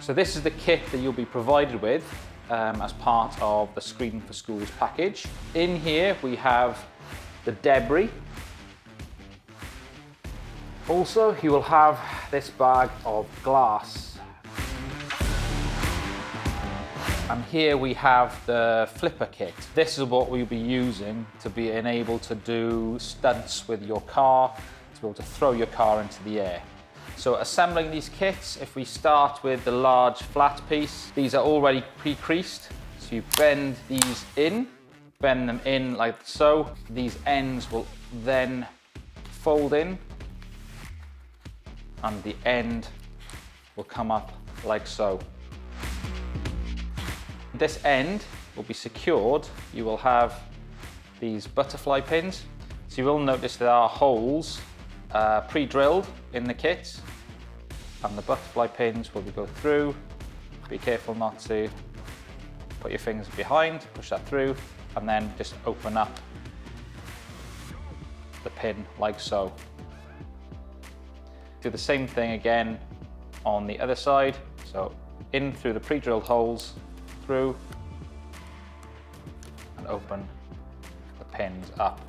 So this is the kit that you'll be provided with as part of the Screen for Schools package. In here we have the debris. Also, you will have this bag of glass. And here we have the flipper kit. This is what we'll be using to be able to do stunts with your car, to be able to throw your car into the air. So assembling these kits, if we start with the large flat piece, these are already pre-creased. So you bend these in, bend them in like so. These ends will then fold in and the end will come up like so. This end will be secured. You will have these butterfly pins. So you will notice there are holes pre-drilled in the kit, and the butterfly pins will go through. Be careful not to put your fingers behind, push that through, and then just open up the pin like so. Do the same thing again on the other side. So in through the pre-drilled holes, through, and open the pins up.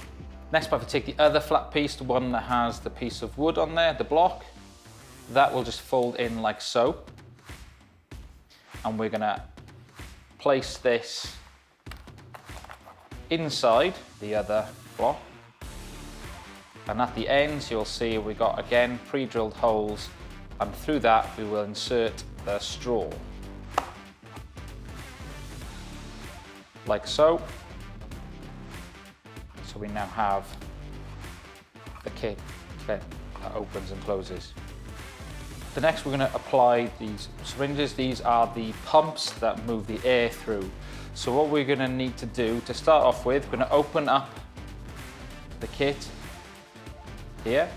Next, I have to take the other flat piece, the one that has the piece of wood on there, the block. That will just fold in like so. And we're gonna place this inside the other block. And at the ends, you'll see we got, again, pre-drilled holes, and through that we will insert the straw. Like so. So we now have the kit that opens and closes. The next, we're going to apply these syringes. These are the pumps that move the air through. So what we're going to need to do to start off with, we're going to open up the kit here.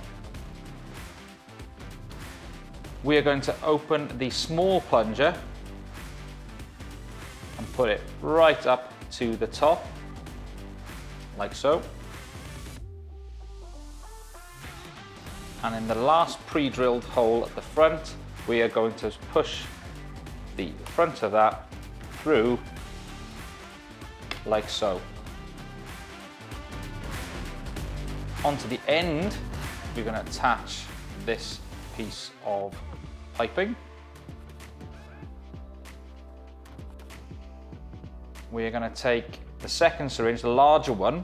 We are going to open the small plunger and put it right up to the top, like so. And in the last pre-drilled hole at the front, we are going to push the front of that through like so. Onto the end, we're going to attach this piece of piping. We're going to take the second syringe, the larger one,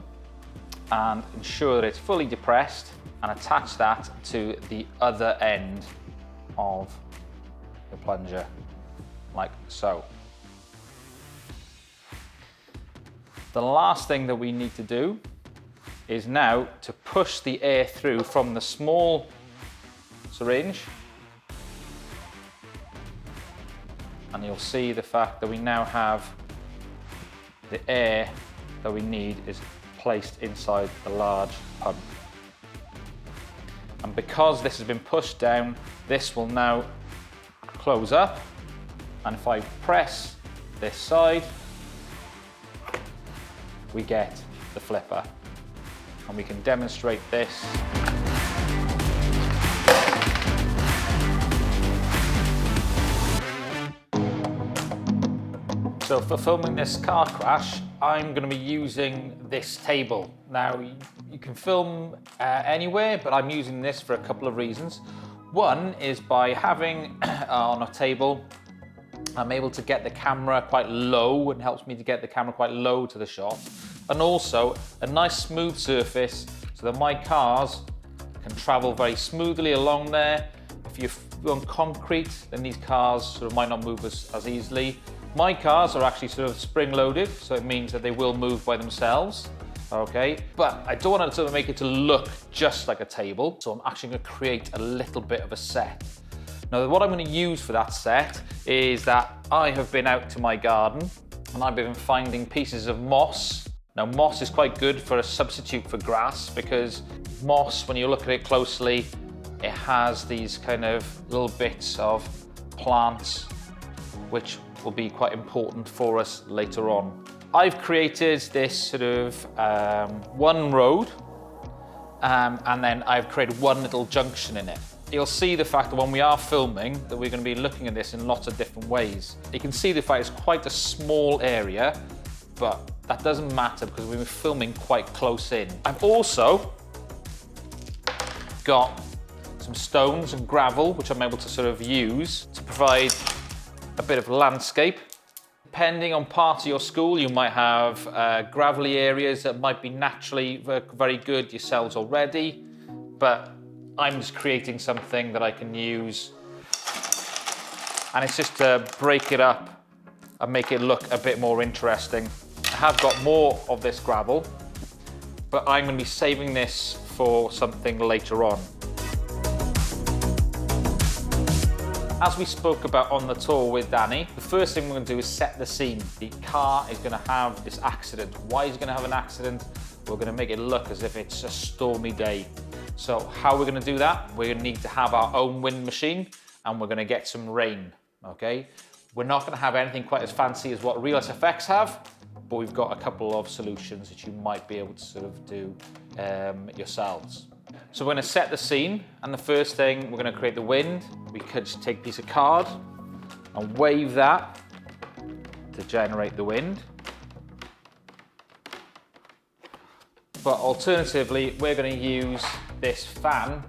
and ensure that it's fully depressed and attach that to the other end of the plunger, like so. The last thing that we need to do is now to push the air through from the small syringe, and you'll see the fact that we now have the air that we need is placed inside the large pump. And because this has been pushed down, this will now close up, and if I press this side, we get the flipper, and we can demonstrate this. So for filming this car crash, I'm going to be using this table. Now, you can film anywhere, but I'm using this for a couple of reasons. One is by having on a table, I'm able to get the camera quite low, and helps me to get the camera quite low to the shot. And also a nice smooth surface so that my cars can travel very smoothly along there. If you're on concrete, then these cars sort of might not move as easily. My cars are actually sort of spring-loaded, so it means that they will move by themselves, okay? But I don't want to sort of make it to look just like a table, so I'm actually going to create a little bit of a set. Now, what I'm going to use for that set is that I have been out to my garden, and I've been finding pieces of moss. Now, moss is quite good for a substitute for grass, because moss, when you look at it closely, it has these kind of little bits of plants which will be quite important for us later on. I've created this sort of one road, and then I've created one little junction in it. you'll see the fact that when we are filming, that we're going to be looking at this in lots of different ways. You can see the fact it's quite a small area, but that doesn't matter because we're filming quite close in. I've also got some stones and gravel, which I'm able to sort of use to provide a bit of landscape. Depending on part of your school, you might have gravelly areas that might be naturally very good yourselves already, but I'm just creating something that I can use, and it's just to break it up and make it look a bit more interesting. I have got more of this gravel, but I'm going to be saving this for something later on. As we spoke about on the tour with Danny, the first thing we're going to do is set the scene. The car is going to have this accident. Why is it going to have an accident? We're going to make it look as if it's a stormy day. So how we're going to do that? We're going to need to have our own wind machine, and we're going to get some rain, okay? We're not going to have anything quite as fancy as what real SFX have, but we've got a couple of solutions that you might be able to sort of do yourselves. So we're going to set the scene, and the first thing, we're going to create the wind. We could just take a piece of card and wave that to generate the wind. But alternatively, we're going to use this fan.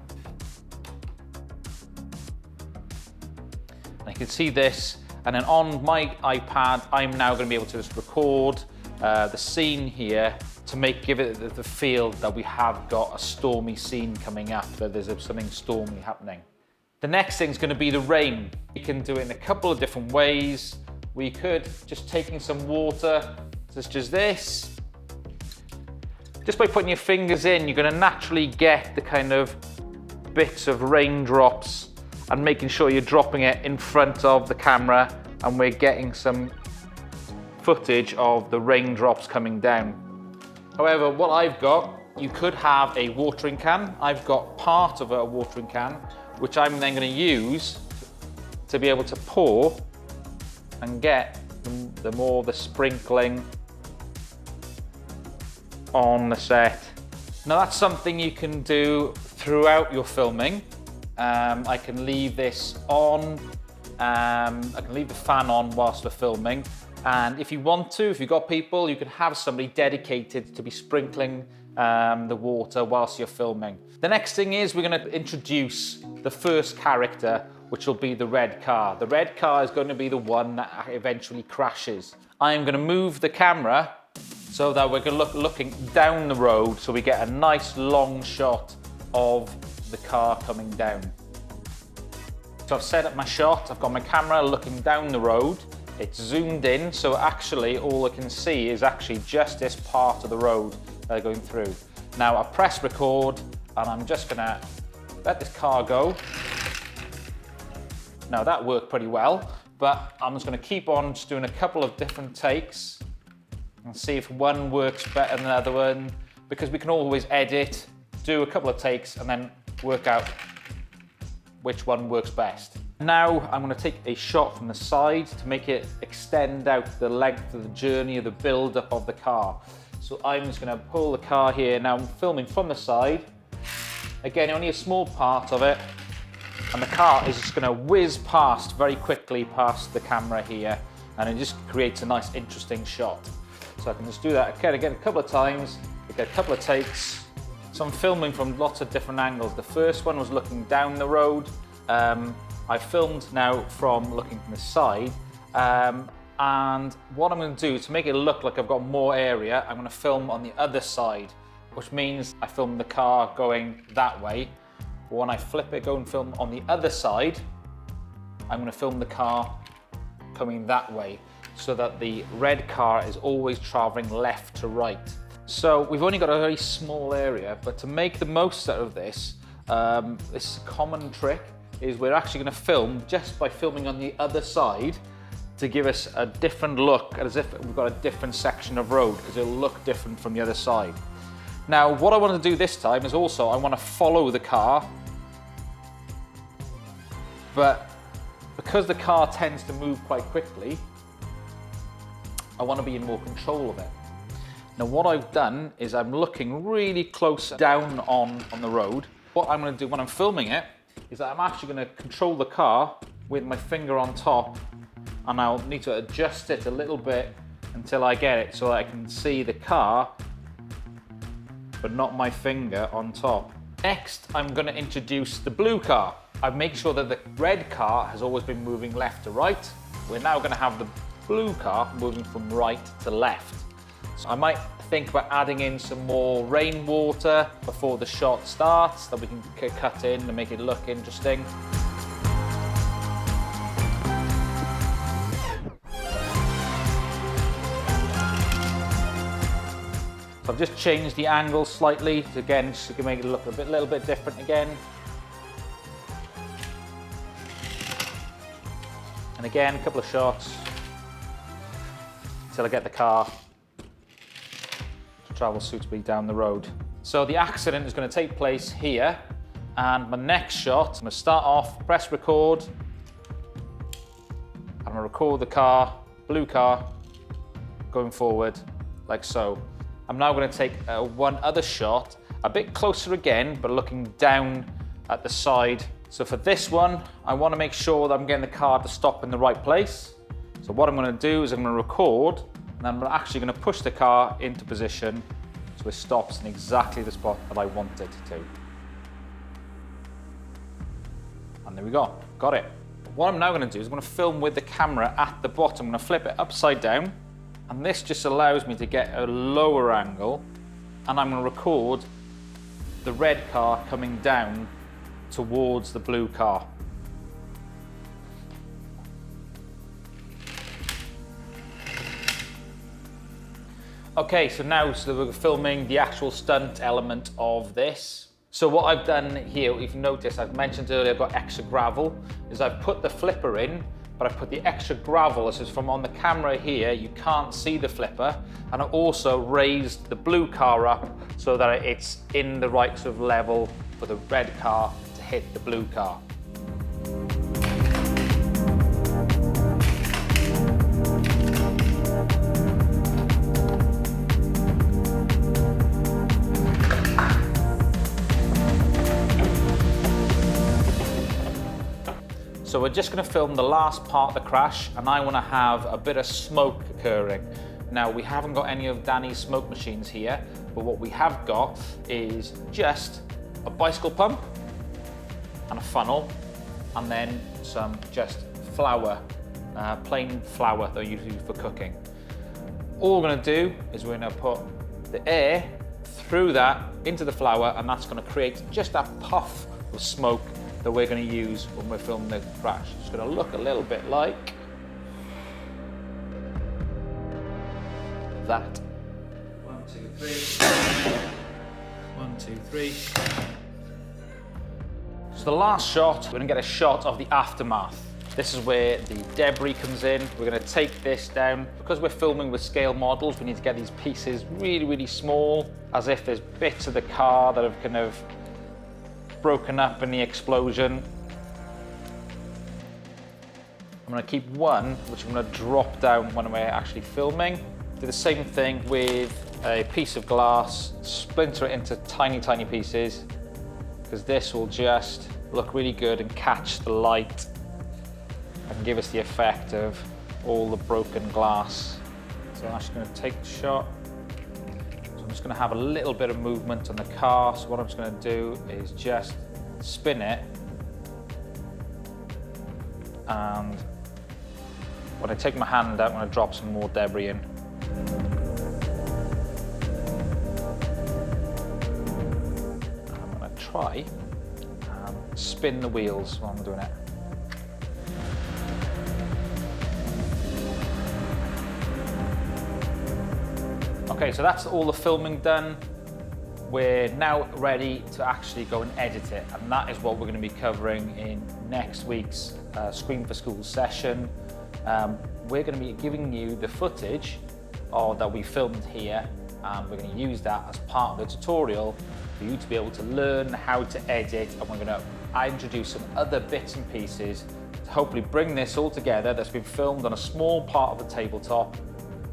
And you can see this, and then on my iPad, I'm now going to be able to just record the scene here to give it the feel that we have got a stormy scene coming up, that there's something stormy happening. The next thing is going to be the rain. You can do it in a couple of different ways. We could just taking some water, such as this. Just by putting your fingers in, you're going to naturally get the kind of bits of raindrops, and making sure you're dropping it in front of the camera, and we're getting some footage of the raindrops coming down. However, what I've got, you could have a watering can. I've got part of a watering can, which I'm then going to use to be able to pour and get the sprinkling on the set. Now that's something you can do throughout your filming. I can leave this on, I can leave the fan on whilst we're filming, and if you want to, if you've got people, you can have somebody dedicated to be sprinkling the water whilst you're filming. The next thing is we're going to introduce the first character, which will be the red car. The red car is going to be the one that eventually crashes. I'm going to move the camera so that we're looking down the road, so we get a nice long shot of the car coming down. So I've set up my shot, I've got my camera looking down the road, it's zoomed in, so actually all I can see is actually just this part of the road going through. Now I press record, and I'm just gonna let this car go. Now that worked pretty well, but I'm just gonna keep on just doing a couple of different takes and see if one works better than the other one, because we can always edit, do a couple of takes, and then work out which one works best. Now I'm going to take a shot from the side to make it extend out the length of the journey of the build-up of the car. So I'm just going to pull the car here. Now I'm filming from the side. Again, only a small part of it, and the car is just going to whiz past very quickly past the camera here, and it just creates a nice interesting shot. So I can just do that again a couple of times, get a couple of takes. So I'm filming from lots of different angles. The first one was looking down the road. I filmed now from looking from the side. And what I'm going to do to make it look like I've got more area, I'm going to film on the other side, which means I film the car going that way. But when I flip it, go and film on the other side, I'm going to film the car coming that way, so that the red car is always traveling left to right. So we've only got a very small area, but to make the most out of this, this common trick is we're actually going to film just by filming on the other side to give us a different look, as if we've got a different section of road, because it'll look different from the other side. Now, what I want to do this time is also I want to follow the car, but because the car tends to move quite quickly, I want to be in more control of it. Now what I've done is I'm looking really close down on the road. What I'm going to do when I'm filming it is that I'm actually going to control the car with my finger on top, and I'll need to adjust it a little bit until I get it so that I can see the car, but not my finger on top. Next, I'm going to introduce the blue car. I make sure that the red car has always been moving left to right. We're now going to have the blue car moving from right to left. So I might think about adding in some more rainwater before the shot starts that we can cut in to make it look interesting. So I've just changed the angle slightly to, again, just to make it look a little bit different again. And again, a couple of shots until I get the car to travel suitably down the road. So the accident is going to take place here, and my next shot, I'm going to start off, press record. I'm going to record the car, blue car, going forward like so. I'm now going to take one other shot, a bit closer again, but looking down at the side. So for this one, I want to make sure that I'm getting the car to stop in the right place. So what I'm going to do is I'm going to record, and I'm actually going to push the car into position so it stops in exactly the spot that I want it to. And there we go, got it. What I'm now going to do is I'm going to film with the camera at the bottom. I'm going to flip it upside down, and this just allows me to get a lower angle, and I'm going to record the red car coming down towards the blue car. Okay, so now we're filming the actual stunt element of this. So what I've done here, if you notice, I've mentioned earlier I've got extra gravel, is I've put the flipper in, but I've put the extra gravel. This is from on the camera here, you can't see the flipper, and I've also raised the blue car up so that it's in the right sort of level for the red car to hit the blue car. So we're just going to film the last part of the crash, and I want to have a bit of smoke occurring. Now, we haven't got any of Danny's smoke machines here, but what we have got is just a bicycle pump and a funnel, and then some just flour, plain flour that you use for cooking. All we're going to do is we're going to put the air through that into the flour, and that's going to create just that puff of smoke that we're going to use when we're filming the crash. It's going to look a little bit like that. 1, 2, 3. 1, 2, 3. So the last shot, we're going to get a shot of the aftermath. This is where the debris comes in. We're going to take this down. Because we're filming with scale models, we need to get these pieces really, really small, as if there's bits of the car that have kind of broken up in the explosion. I'm going to keep one, which I'm going to drop down when we're actually filming. Do the same thing with a piece of glass, splinter it into tiny, tiny pieces, because this will just look really good and catch the light and give us the effect of all the broken glass. So I'm actually going to take the shot. I'm just going to have a little bit of movement on the car. So what I'm just going to do is just spin it, and when I take my hand out, I'm going to drop some more debris in. And I'm going to try and spin the wheels while I'm doing it. Okay, so that's all the filming done. We're now ready to actually go and edit it, and that is what we're going to be covering in next week's Screen for School session. We're going to be giving you the footage that we filmed here, and we're going to use that as part of the tutorial for you to be able to learn how to edit, and we're going to introduce some other bits and pieces to hopefully bring this all together that's been filmed on a small part of the tabletop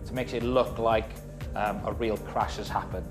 to make it look like a real crash has happened.